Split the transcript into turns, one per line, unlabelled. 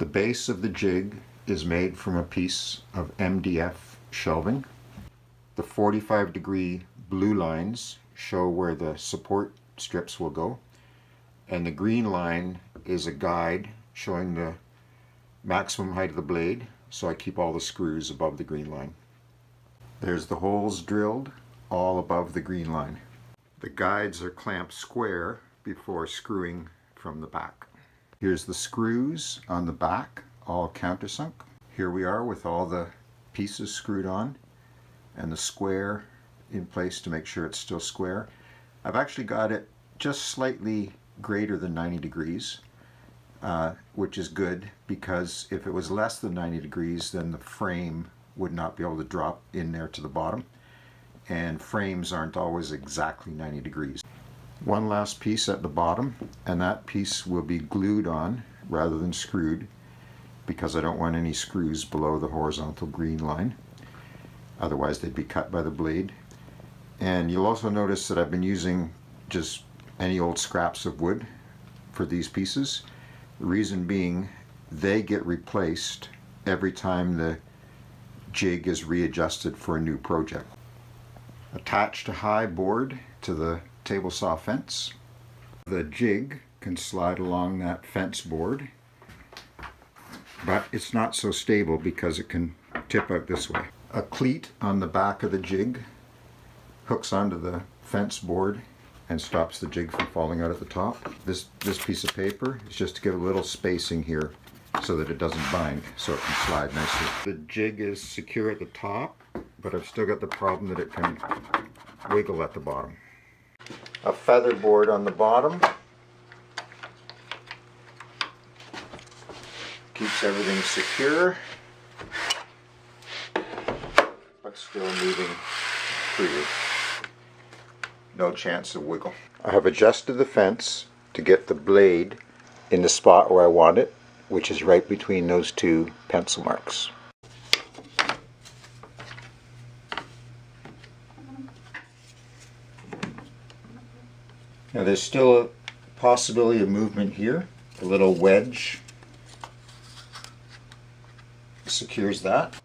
The base of the jig is made from a piece of MDF shelving. The 45-degree blue lines show where the support strips will go, and the green line is a guide showing the maximum height of the blade, so I keep all the screws above the green line. There's the holes drilled all above the green line. The guides are clamped square before screwing from the back. Here's the screws on the back, all countersunk. Here we are with all the pieces screwed on and the square in place to make sure it's still square. I've actually got it just slightly greater than 90 degrees, which is good, because if it was less than 90 degrees then the frame would not be able to drop in there to the bottom, and frames aren't always exactly 90 degrees. One last piece at the bottom, and that piece will be glued on rather than screwed, because I don't want any screws below the horizontal green line, otherwise they'd be cut by the blade. And you'll also notice that I've been using just any old scraps of wood for these pieces. The reason being, they get replaced every time the jig is readjusted for a new project. Attached a high board to the table saw fence. The jig can slide along that fence board, but it's not so stable because it can tip out this way. A cleat on the back of the jig hooks onto the fence board and stops the jig from falling out at the top. This piece of paper is just to give a little spacing here so that it doesn't bind, so it can slide nicely. The jig is secure at the top, but I've still got the problem that it can wiggle at the bottom. A feather board on the bottom keeps everything secure, but still moving freely. No chance of wiggle. I have adjusted the fence to get the blade in the spot where I want it, which is right between those two pencil marks. Now there's still a possibility of movement here. The little wedge secures that.